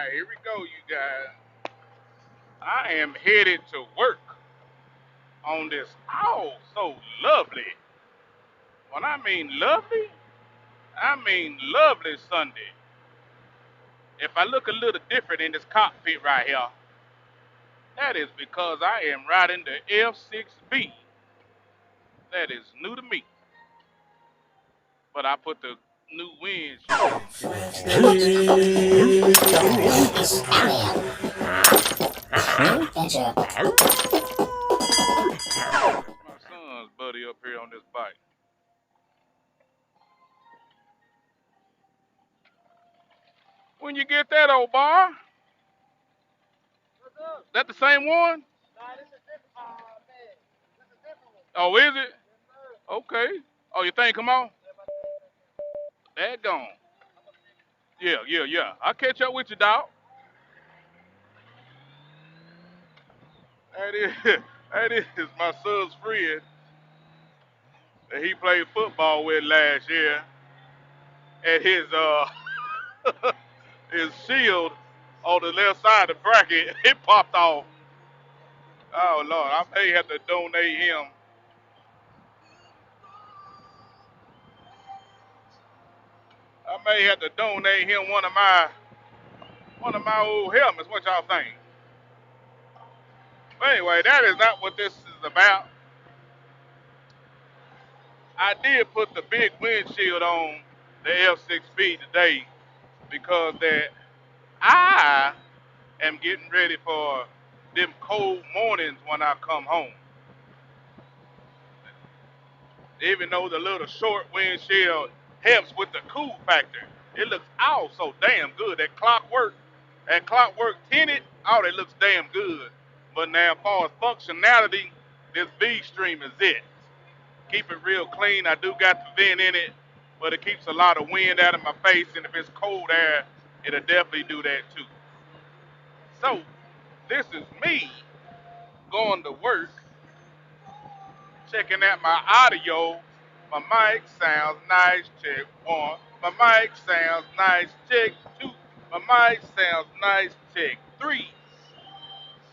right, here we go, you guys. I am headed to work on this so lovely. When I mean lovely Sunday. If I look a little different in this cockpit right here, that is because I am riding the F6B. That is new to me. But I put the new windshield. That's my son's buddy up here on this bike. When you get that old bar, that the same one? Oh, is it? Okay. Oh, your thing come on? That gone. Yeah. I'll catch up with you, dog. That is, that is my son's friend that he played football with last year. And his shield on the left side of the bracket, it popped off. Oh Lord, I may have to donate him. I may have to donate him one of my old helmets. What y'all think? But anyway, that is not what this is about. I did put the big windshield on the F6B today because that I am getting ready for them cold mornings when I come home. Even though the little short windshield helps with the cool factor, it looks so damn good. That clockwork tinted, it looks damn good. But now, as far as functionality, this V stream is it. Keep it real clean. I do got the vent in it, but it keeps a lot of wind out of my face, and if it's cold air, it'll definitely do that too. So, this is me going to work, checking out my audio. My mic sounds nice, check one. My mic sounds nice, check two. My mic sounds nice, check three.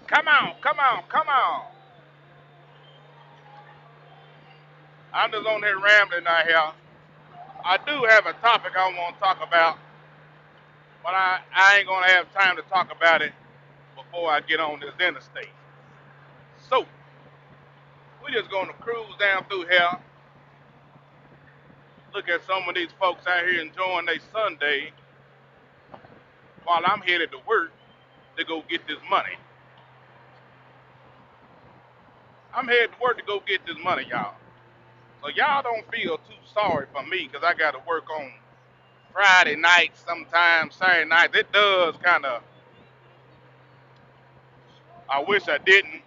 Come on, come on, come on. I'm just on here rambling out here. I do have a topic I want to talk about, but I ain't going to have time to talk about it before I get on this interstate. So, we're just going to cruise down through here, look at some of these folks out here enjoying their Sunday while I'm headed to work to go get this money. I'm headed to work to go get this money, y'all. So y'all don't feel too sorry for me because I got to work on Friday nights, sometimes Saturday nights. It does kind of, I wish I didn't,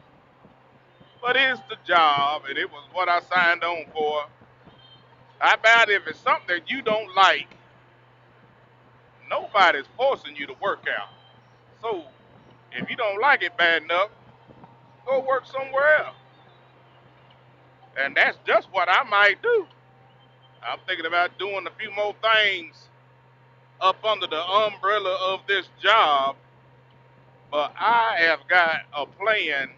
but it's the job and it was what I signed on for. How about if it's something that you don't like, nobody's forcing you to work out. So if you don't like it bad enough, go work somewhere else. And that's just what I might do. I'm thinking about doing a few more things up under the umbrella of this job, but I have got a plan.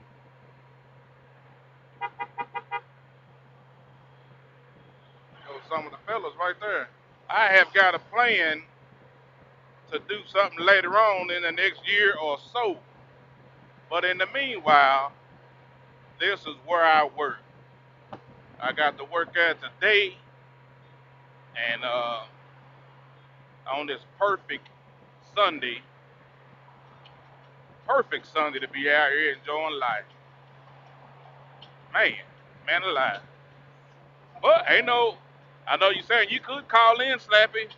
Oh, some of the fellas right there. I have got a plan to do something later on in the next year or so. But in the meanwhile, this is where I work. I got to work at today, and on this perfect Sunday to be out here enjoying life. Man, man alive. But ain't no, I know you saying you could call in, Slappy.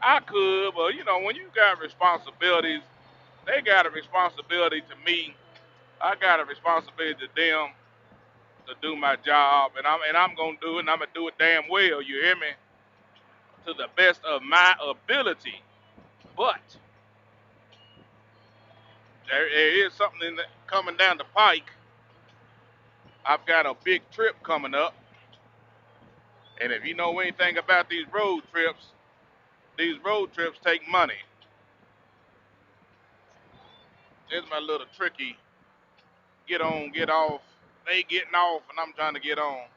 I could, but when you got responsibilities, they got a responsibility to me. I got a responsibility to them to do my job, and I'm gonna do it, and I'm gonna do it damn well. You hear me? To the best of my ability. But there is something coming down the pike. I've got a big trip coming up, and if you know anything about these road trips take money. This is my little tricky get on, get off. They getting off and I'm trying to get on.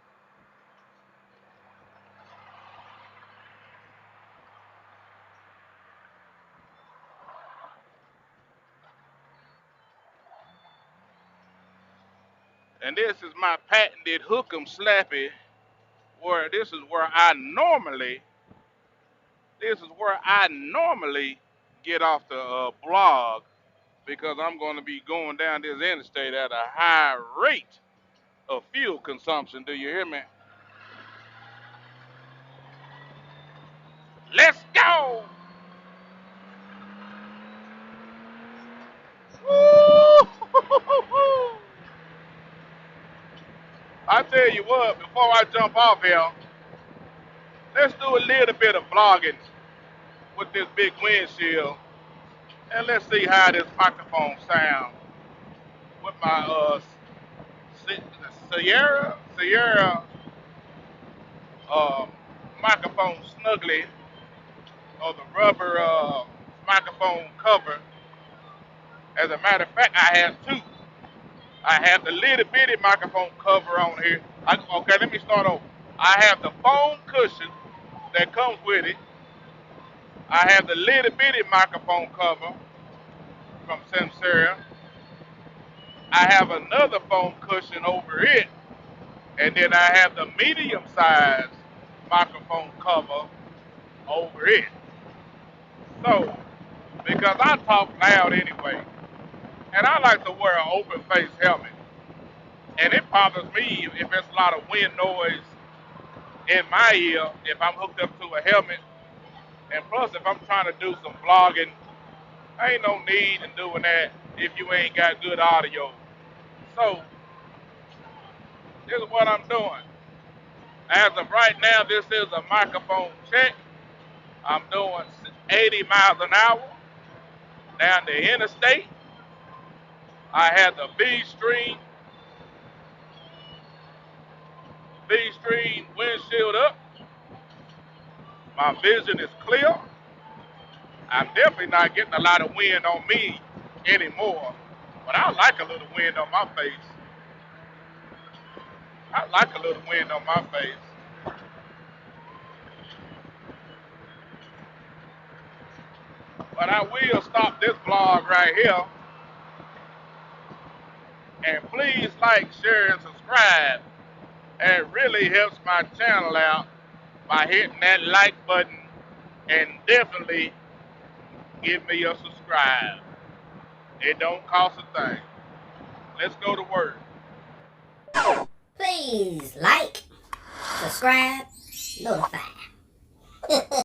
And this is my patented hook 'em slappy, where this is where I normally get off the blog because I'm going to be going down this interstate at a high rate of fuel consumption. Do you hear me? Let's go! Woo! I tell you what, before I jump off here, let's do a little bit of vlogging with this big windshield, and let's see how this microphone sounds with my Sierra microphone snuggly, or the rubber microphone cover. As a matter of fact, I have two. I have the little bitty microphone cover on here. Okay, let me start over. I have the foam cushion that comes with it. I have the little bitty microphone cover from Samsara. I have another foam cushion over it, and then I have the medium-sized microphone cover over it. So, because I talk loud anyway, and I like to wear an open-face helmet, and it bothers me if there's a lot of wind noise in my ear if I'm hooked up to a helmet, and plus if I'm trying to do some vlogging, ain't no need in doing that if you ain't got good audio. So, this is what I'm doing. As of right now, this is a microphone check. I'm doing 80 miles an hour down the interstate. I had the B-string windshield up. My vision is clear. I'm definitely not getting a lot of wind on me anymore. But I like a little wind on my face. I like a little wind on my face. But I will stop this vlog right here. And please like, share, and subscribe. It really helps my channel out by hitting that like button and definitely give me a subscribe. It don't cost a thing. Let's go to work. Please like, subscribe, notify.